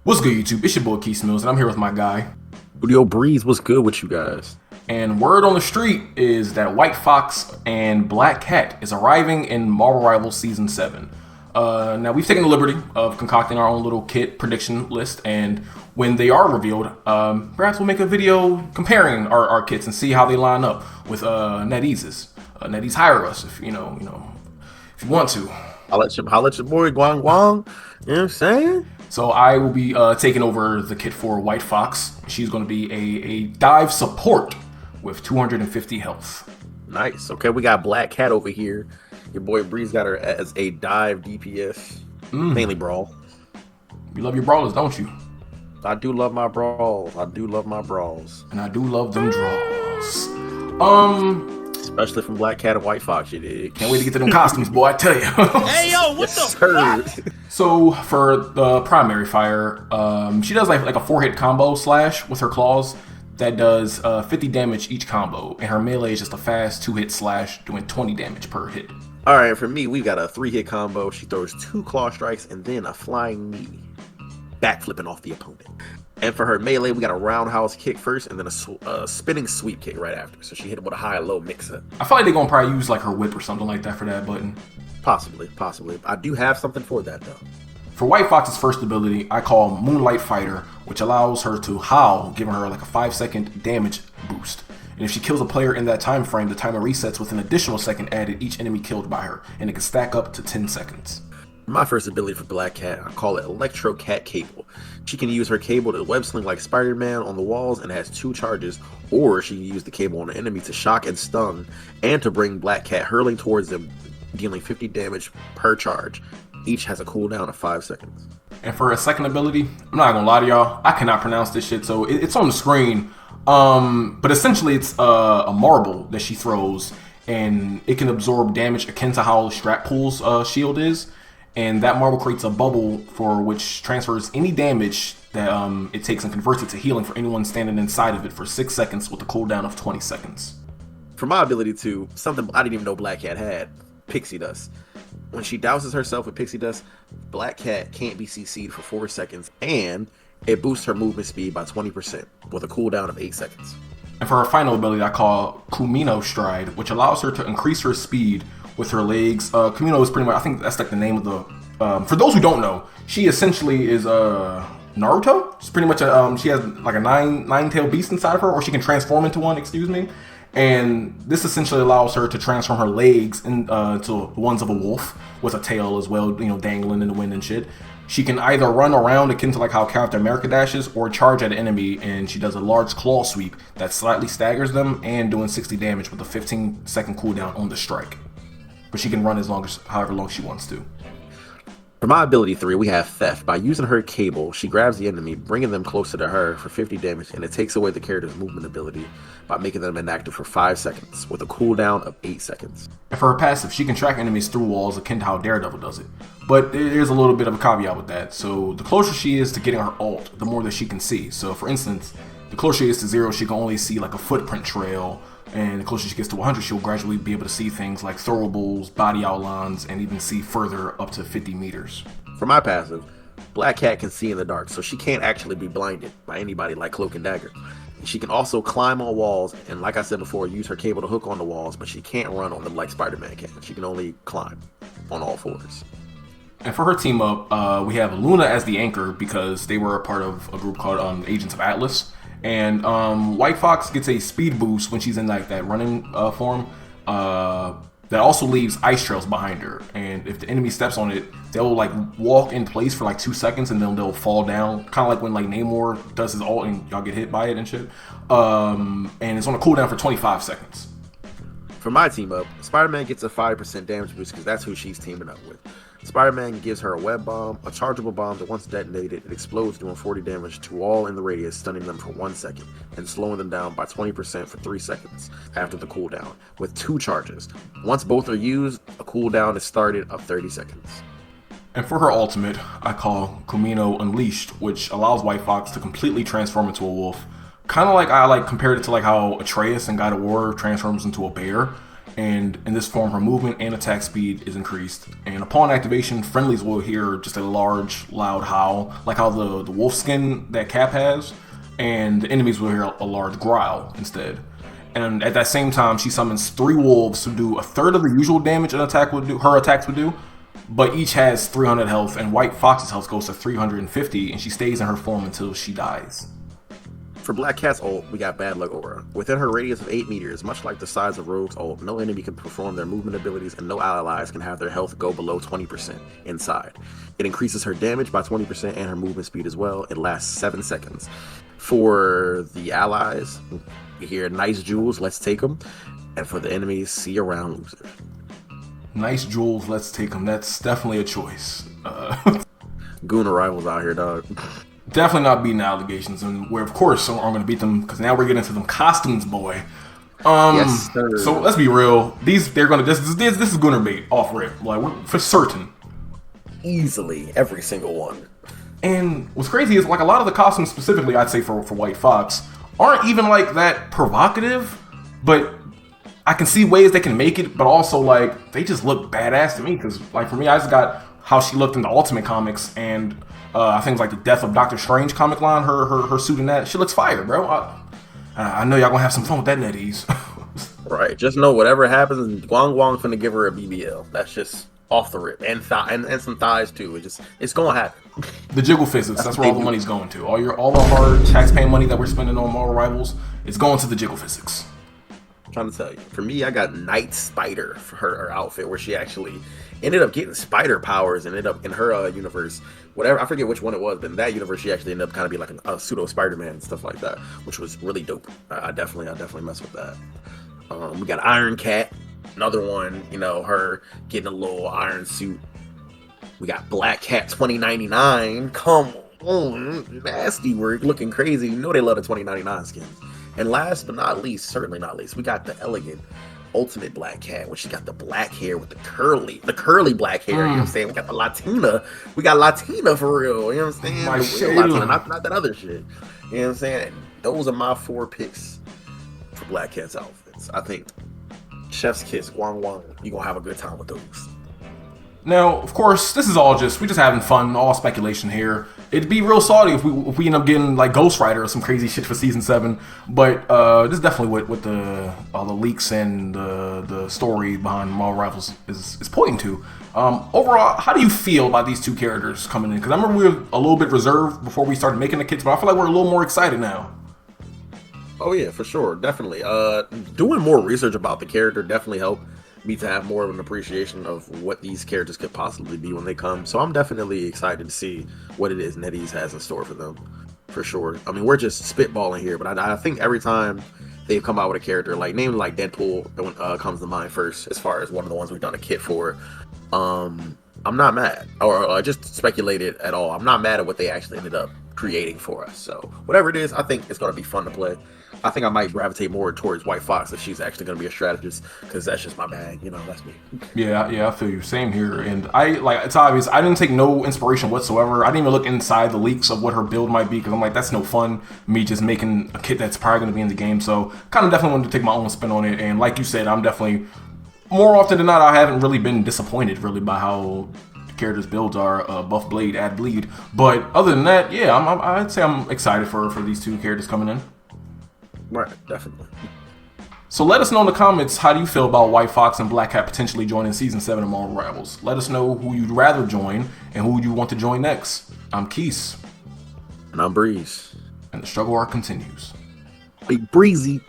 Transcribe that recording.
What's good, YouTube? It's your boy Keith Mills, and I'm here with my guy. Studio Breeze, what's good with you guys? And word on the street is that White Fox and Black Cat is arriving in Marvel Rivals Season 7. Now, we've taken the liberty of concocting our own little kit prediction list, and when they are revealed, perhaps we'll make a video comparing our kits and see how they line up with NetEase's. NetEase hire us if you want to. I'll let your boy Guang Guang. You know what I'm saying? So I will be taking over the kit for White Fox. She's going to be a dive support with 250 health. Nice. Okay, we got Black Cat over here. Your boy Breeze got her as a dive DPS, mainly brawl. You love your brawlers, don't you? I do love my brawls. I do love my brawls. And I do love them draws. Especially from Black Cat and White Fox, you dig? Can't wait to get to them costumes, boy, I tell you. Hey, yo, what the fuck? So for the primary fire, she does like a 4-hit combo slash with her claws that does 50 damage each combo, and her melee is just a fast 2-hit slash doing 20 damage per hit. All right, for me, we've got a 3-hit combo. She throws 2 claw strikes and then a flying knee, backflipping off the opponent. And for her melee, we got a roundhouse kick first and then a spinning sweep kick right after. So she hit him with a high and low mix-up. I feel like they're gonna probably use like her whip or something like that for that button. Possibly. I do have something for that, though. For White Fox's first ability, I call Moonlight Fighter, which allows her to howl, giving her like a 5-second damage boost. And if she kills a player in that time frame, the timer resets with an additional second added each enemy killed by her, and it can stack up to 10 seconds. My first ability for Black Cat, I call it Electro Cat Cable. She can use her cable to web sling like Spider-Man on the walls and has 2 charges, or she can use the cable on an enemy to shock and stun, and to bring Black Cat hurling towards them, dealing 50 damage per charge. Each has a cooldown of 5 seconds. And for her second ability, I'm not gonna lie to y'all, I cannot pronounce this shit, so it's on the screen. But essentially it's a marble that she throws, and it can absorb damage akin to how Stratpool's shield is. And that marble creates a bubble for which transfers any damage that it takes and converts it to healing for anyone standing inside of it for 6 seconds with a cooldown of 20 seconds. For my ability to, something I didn't even know Black Cat had, Pixie Dust. When she douses herself with Pixie Dust, Black Cat can't be CC'd for 4 seconds, and it boosts her movement speed by 20% with a cooldown of 8 seconds. And for her final ability, I call Kumino Stride, which allows her to increase her speed with her legs. Kumino is pretty much, I think that's like the name of the, for those who don't know, she essentially is Naruto. She's pretty much she has like a nine-tailed beast inside of her, or she can transform into one, excuse me. And this essentially allows her to transform her legs into the ones of a wolf with a tail as well, dangling in the wind and shit. She can either run around akin to like how Captain America dashes, or charge at an enemy, and she does a large claw sweep that slightly staggers them and doing 60 damage with a 15-second cooldown on the strike. But she can run however long she wants to. For my ability 3, we have Theft. By using her cable, she grabs the enemy, bringing them closer to her for 50 damage, and it takes away the character's movement ability by making them inactive for 5 seconds, with a cooldown of 8 seconds. And for her passive, she can track enemies through walls akin to how Daredevil does it. But there's a little bit of a caveat with that. So the closer she is to getting her ult, the more that she can see. So for instance, the closer she is to 0, she can only see like a footprint trail. And the closer she gets to 100, she'll gradually be able to see things like throwables, body outlines, and even see further up to 50 meters. For my passive, Black Cat can see in the dark, so she can't actually be blinded by anybody like Cloak and Dagger. She can also climb on walls, and like I said before, use her cable to hook on the walls, but she can't run on them like Spider-Man can. She can only climb on all 4s. And for her team up, we have Luna as the anchor because they were a part of a group called Agents of Atlas. And White Fox gets a speed boost when she's in like that running form. That also leaves ice trails behind her, and if the enemy steps on it, they'll like walk in place for like 2 seconds, and then they'll fall down, kind of like when like Namor does his ult and y'all get hit by it and shit. And it's on a cooldown for 25 seconds. For my team up, Spider-Man gets a 5% damage boost because that's who she's teaming up with. Spider-Man gives her a web bomb, a chargeable bomb that once detonated, it explodes doing 40 damage to all in the radius, stunning them for 1 second, and slowing them down by 20% for 3 seconds after the cooldown, with 2 charges. Once both are used, a cooldown is started of 30 seconds. And for her ultimate, I call Kumino Unleashed, which allows White Fox to completely transform into a wolf. Kind of like I compared it to like how Atreus in God of War transforms into a bear. And in this form, her movement and attack speed is increased. And upon activation, friendlies will hear just a large, loud howl, like how the wolf skin that Cap has, and the enemies will hear a large growl instead. And at that same time, she summons 3 wolves to do a third of the usual damage her attacks would do, but each has 300 health, and White Fox's health goes to 350, and she stays in her form until she dies. For Black Cat's ult, we got Bad Luck Aura. Within her radius of 8 meters, much like the size of Rogue's ult, no enemy can perform their movement abilities and no allies can have their health go below 20% inside. It increases her damage by 20% and her movement speed as well. It lasts 7 seconds. For the allies, you hear Nice Jewels, let's take them. And for the enemies, see you around, loser. Nice Jewels, let's take them. That's definitely a choice. Goon arrivals out here, dog. Definitely not beating allegations, and we're of course I'm going to beat them because now we're getting into them costumes, boy. Yes, sir. So let's be real. They're going to this is Gunner bait off rip, like we're, for certain. Easily, every single one. And what's crazy is like a lot of the costumes, specifically I'd say for White Fox, aren't even like that provocative, but I can see ways they can make it, but also like they just look badass to me because like for me, I just got how she looked in the Ultimate comics and. I think it's like the Death of Doctor Strange comic line. Her suit in that, she looks fire, bro. I know y'all gonna have some fun with that, NetEase. Right. Just know whatever happens, Guang finna give her a BBL. That's just off the rip, and some thighs too. It's gonna happen. The jiggle physics. That's where all the money's going to. All the hard tax-paying money that we're spending on Marvel Rivals is going to the jiggle physics. I'm trying to tell you. For me, I got Night Spider for her outfit, where she actually ended up getting spider powers and ended up in her universe. Whatever, I forget which one it was, but in that universe, she actually ended up kind of being like a pseudo Spider-Man and stuff like that, which was really dope. I definitely mess with that. We got Iron Cat, another one, her getting a little iron suit. We got Black Cat 2099. Come on, nasty work, looking crazy. You know they love the 2099 skins. And last but not least, certainly not least, we got the elegant Ultimate Black Cat, which she got the black hair with the curly black hair. You know what I'm saying? We got the Latina. We got Latina for real. You know what I'm saying? My the real Latina, not that other shit. You know what I'm saying? Those are my 4 picks for Black Cat's outfits. I think Chef's Kiss, Guang, you gonna have a good time with those. Now, of course, this is all we just having fun, all speculation here. It'd be real salty if we end up getting like Ghost Rider or some crazy shit for season 7. But this is definitely what all the leaks and the story behind Marvel Rivals is pointing to. Overall, how do you feel about these 2 characters coming in? Because I remember we were a little bit reserved before we started making the kits, but I feel like we're a little more excited now. Oh yeah, for sure, definitely. Doing more research about the character definitely helped me to have more of an appreciation of what these characters could possibly be when they come. So I'm definitely excited to see what it is NetEase has in store for them, for sure. I mean, we're just spitballing here, but I think every time they've come out with a character, like namely like Deadpool comes to mind first, as far as one of the ones we've done a kit for. I'm not mad, or just speculated at all. I'm not mad at what they actually ended up creating for us. So whatever it is, I think it's going to be fun to play. I think I might gravitate more towards White Fox if she's actually going to be a strategist, because that's just my bag. That's me. Yeah, I feel you. Same here. And it's obvious. I didn't take no inspiration whatsoever. I didn't even look inside the leaks of what her build might be, because I'm like, that's no fun. Me just making a kit that's probably going to be in the game. So kind of definitely wanted to take my own spin on it. And like you said, I'm definitely, more often than not, I haven't really been disappointed really by how characters' builds are. Buff Blade, add Bleed. But other than that, yeah, I'd say I'm excited for these 2 characters coming in. Right, definitely. So let us know in the comments, how do you feel about White Fox and Black Cat potentially joining Season 7 of Marvel Rivals? Let us know who you'd rather join and who you want to join next. I'm Keese. And I'm Breeze. And the struggle arc continues. Big Breezy.